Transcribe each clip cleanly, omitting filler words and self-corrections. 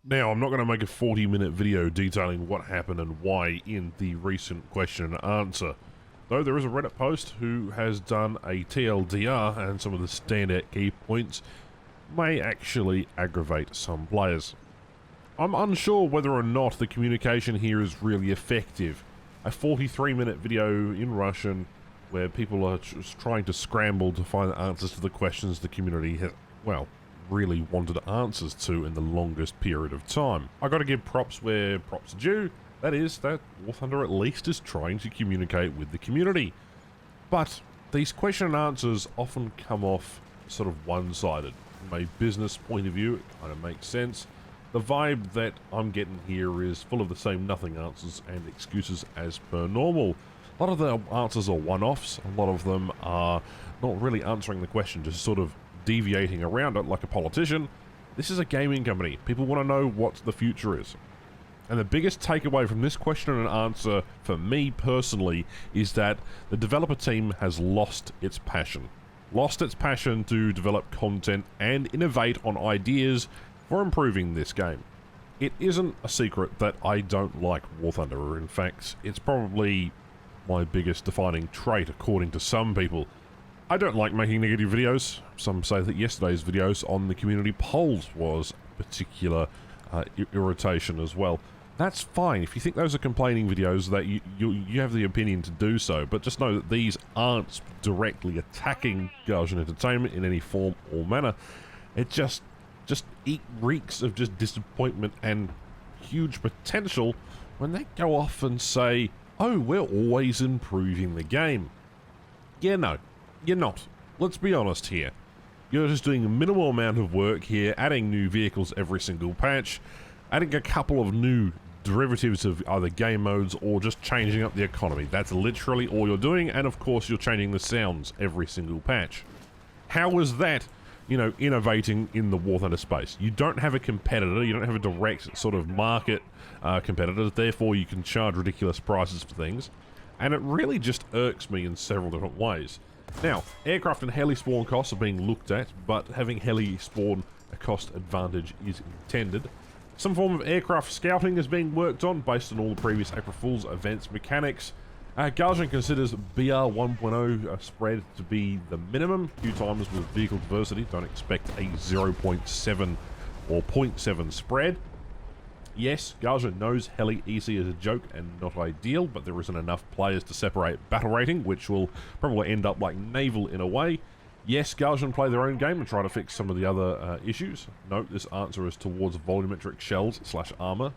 Now, I'm not going to make a 40-minute video detailing what happened and why in the recent question and answer, though there is a Reddit post who has done a TLDR, and some of the standout key points may actually aggravate some players. I'm unsure whether or not the communication here is really effective. A 43-minute video in Russian where people are just trying to scramble to find answers to the questions the community has, well, really wanted answers to in the longest period of time. I gotta give props where props are due. That is, that War Thunder at least is trying to communicate with the community. But these question and answers often come off sort of one-sided. From a business point of view, it kind of makes sense. The vibe that I'm getting here is full of the same nothing answers and excuses as per normal. A lot of the answers are one-offs. A lot of them are not really answering the question, just sort of deviating around it like a politician. This is a gaming company. People want to know what the future is. And the biggest takeaway from this question and answer for me personally is that the developer team has lost its passion. Lost its passion to develop content and innovate on ideas for improving this game. It isn't a secret that I don't like War Thunder. In fact, it's probably my biggest defining trait according to some people. I don't like making negative videos. Some say that yesterday's videos on the community polls was particular irritation as well. That's fine. If you think those are complaining videos, that you have the opinion to do so, but just know that these aren't directly attacking Gaijin Entertainment in any form or manner. It just reeks of just disappointment and huge potential when they go off and say, oh, we're always improving the game. Yeah, no. You're not. Let's be honest here. You're just doing a minimal amount of work here, adding new vehicles every single patch, adding a couple of new derivatives of either game modes or just changing up the economy. That's literally all you're doing, and of course you're changing the sounds every single patch. How is that, you know, innovating in the War Thunder space? You don't have a competitor, you don't have a direct sort of market competitor, therefore you can charge ridiculous prices for things, and it really just irks me in several different ways. Now, aircraft and heli spawn costs are being looked at, but having heli spawn a cost advantage is intended. Some form of aircraft scouting is being worked on based on all the previous April Fool's events mechanics. Gaijin considers BR 1.0 spread to be the minimum. A few times with vehicle diversity, don't expect a 0.7 or 0.7 spread. Yes, Gaijin knows heli EC is a joke and not ideal, but there isn't enough players to separate battle rating, which will probably end up like naval in a way. Yes, Gaijin play their own game and try to fix some of the other issues. Note this answer is towards volumetric shells / armor,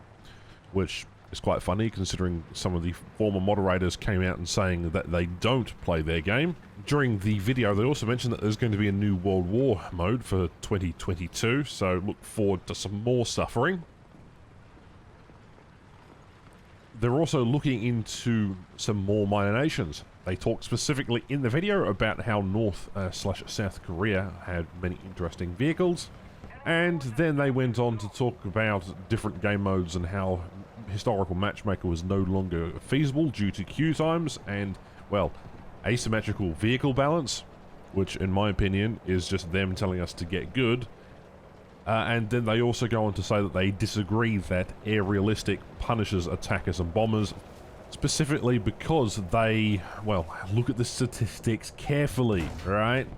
which is quite funny considering some of the former moderators came out and saying that they don't play their game. During the video, they also mentioned that there's going to be a new World War mode for 2022, so look forward to some more suffering. They're also looking into some more minor nations. They talk specifically in the video about how North / South Korea had many interesting vehicles, and then they went on to talk about different game modes and how historical matchmaker was no longer feasible due to queue times and, well, asymmetrical vehicle balance, which in my opinion is just them telling us to get good. And then they also go on to say that they disagree that air realistic punishes attackers and bombers, specifically because they, well, look at the statistics carefully, right?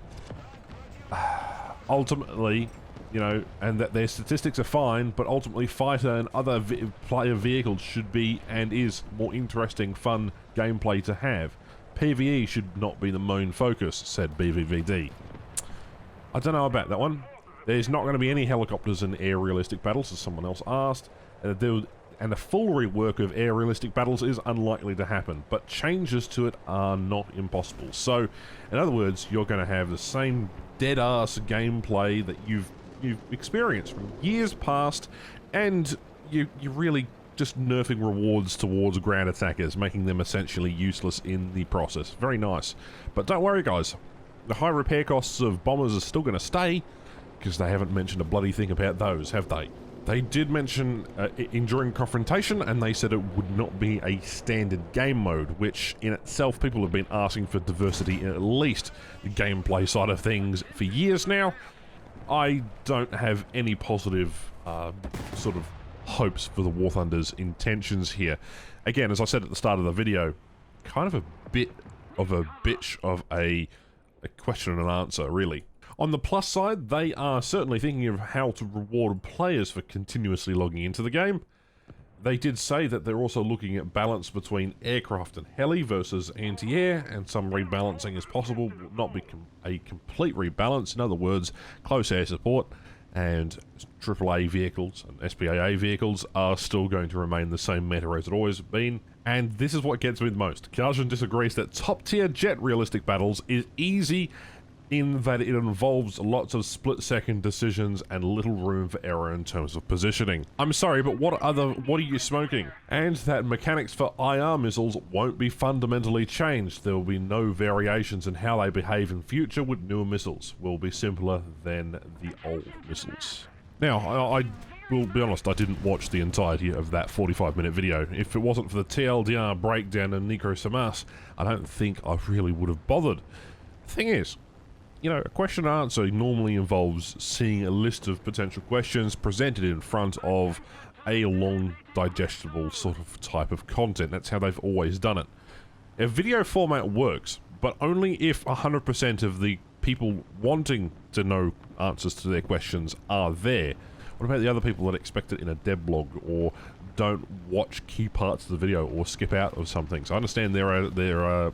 Ultimately, you know, and that their statistics are fine, but ultimately fighter and other player vehicles should be and is more interesting, fun gameplay to have. PvE should not be the main focus, said BVVD. I don't know about that one. There's not going to be any helicopters in air realistic battles, as someone else asked, and a full rework of air realistic battles is unlikely to happen, but changes to it are not impossible. So, in other words, you're going to have the same dead-ass gameplay that you've experienced from years past, and you're really just nerfing rewards towards ground attackers, making them essentially useless in the process. Very nice. But don't worry, guys. The high repair costs of bombers are still going to stay, because they haven't mentioned a bloody thing about those, have they? They did mention enduring confrontation, and they said it would not be a standard game mode, which in itself people have been asking for diversity in at least the gameplay side of things for years now. I don't have any positive sort of hopes for the War Thunder's intentions here. Again, as I said at the start of the video, kind of a bit of a bitch of a question and answer, really. On the plus side, they are certainly thinking of how to reward players for continuously logging into the game. They did say that they're also looking at balance between aircraft and heli versus anti-air, and some rebalancing is possible. Will not be a complete rebalance. In other words, close air support and AAA vehicles and SPAA vehicles are still going to remain the same meta as it always been. And this is what gets me the most. Gaijin disagrees that top-tier jet realistic battles is easy in that it involves lots of split-second decisions and little room for error in terms of positioning. I'm sorry, but what are you smoking? And that mechanics for IR missiles won't be fundamentally changed. There will be no variations in how they behave in future with newer missiles. Will be simpler than the old missiles. Now, I will be honest, I didn't watch the entirety of that 45-minute video. If it wasn't for the TLDR breakdown and Nico Samas, I don't think I really would have bothered. Thing is, you know, a question and answer normally involves seeing a list of potential questions presented in front of a long, digestible sort of type of content. That's how they've always done it. A video format works, but only if 100% of the people wanting to know answers to their questions are there. What about the other people that expect it in a dev blog or don't watch key parts of the video or skip out of something? So I understand there are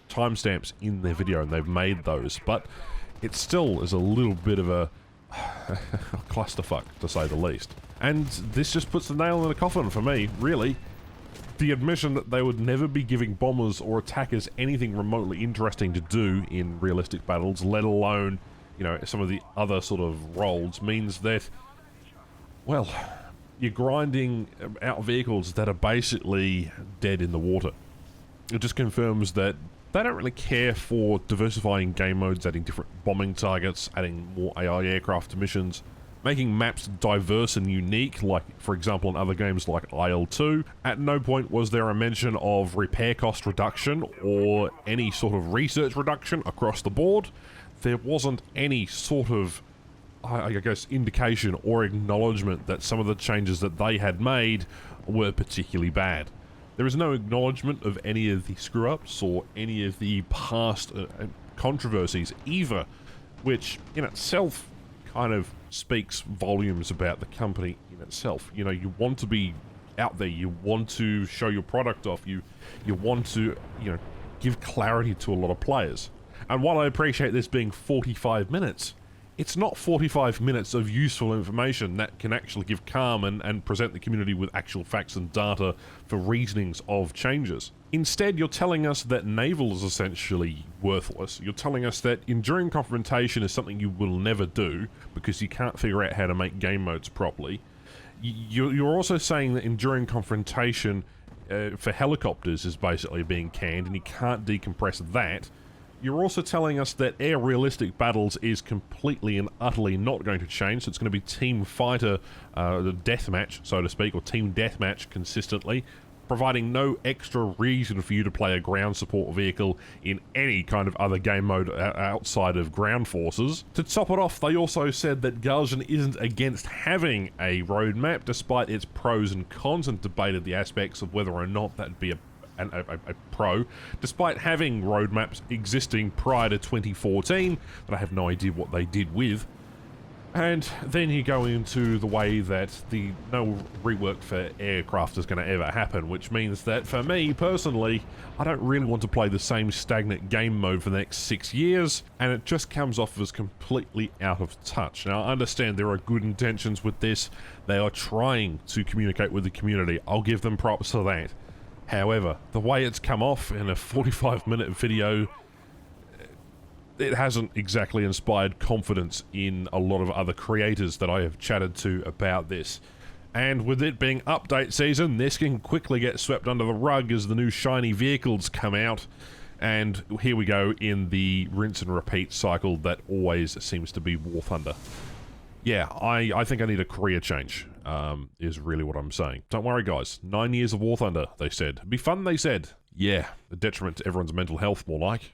timestamps in their video and they've made those, but it still is a little bit of a clusterfuck, to say the least. And this just puts the nail in the coffin for me, really. The admission that they would never be giving bombers or attackers anything remotely interesting to do in realistic battles, let alone, you know, some of the other sort of roles, means that, well, you're grinding out vehicles that are basically dead in the water. It just confirms that they don't really care for diversifying game modes, adding different bombing targets, adding more AI aircraft to missions, making maps diverse and unique, like, for example, in other games like IL-2. At no point was there a mention of repair cost reduction or any sort of research reduction across the board. There wasn't any sort of, I guess, indication or acknowledgement that some of the changes that they had made were particularly bad. There is no acknowledgement of any of the screw-ups or any of the past controversies either, which in itself kind of speaks volumes about the company in itself. You know, you want to be out there, you want to show your product off, you want to, you know, give clarity to a lot of players. And while I appreciate this being 45 minutes, it's not 45 minutes of useful information that can actually give calm and present the community with actual facts and data for reasonings of changes. Instead, you're telling us that naval is essentially worthless. You're telling us that enduring confrontation is something you will never do because you can't figure out how to make game modes properly. You're also saying that enduring confrontation for helicopters is basically being canned and you can't decompress that. You're also telling us that air realistic battles is completely and utterly not going to change, so it's going to be team fighter deathmatch, so to speak, or team deathmatch consistently, providing no extra reason for you to play a ground support vehicle in any kind of other game mode outside of ground forces. To top it off, they also said that Gaijin isn't against having a roadmap, despite its pros and cons, and debated the aspects of whether or not that'd be a pro, despite having roadmaps existing prior to 2014 that I have no idea what they did with. And then you go into the way that no rework for aircraft is going to ever happen, which means that for me personally, I don't really want to play the same stagnant game mode for the next 6 years, and it just comes off as completely out of touch. Now, I understand there are good intentions with this. They are trying to communicate with the community. I'll give them props for that. However, the way it's come off in a 45-minute video, it hasn't exactly inspired confidence in a lot of other creators that I have chatted to about this. And with it being update season, this can quickly get swept under the rug as the new shiny vehicles come out. And here we go in the rinse and repeat cycle that always seems to be War Thunder. Yeah, I think I need a career change, is really what I'm saying. Don't worry, guys. 9 years of War Thunder, they said. It'd be fun, they said. Yeah, a detriment to everyone's mental health, more like.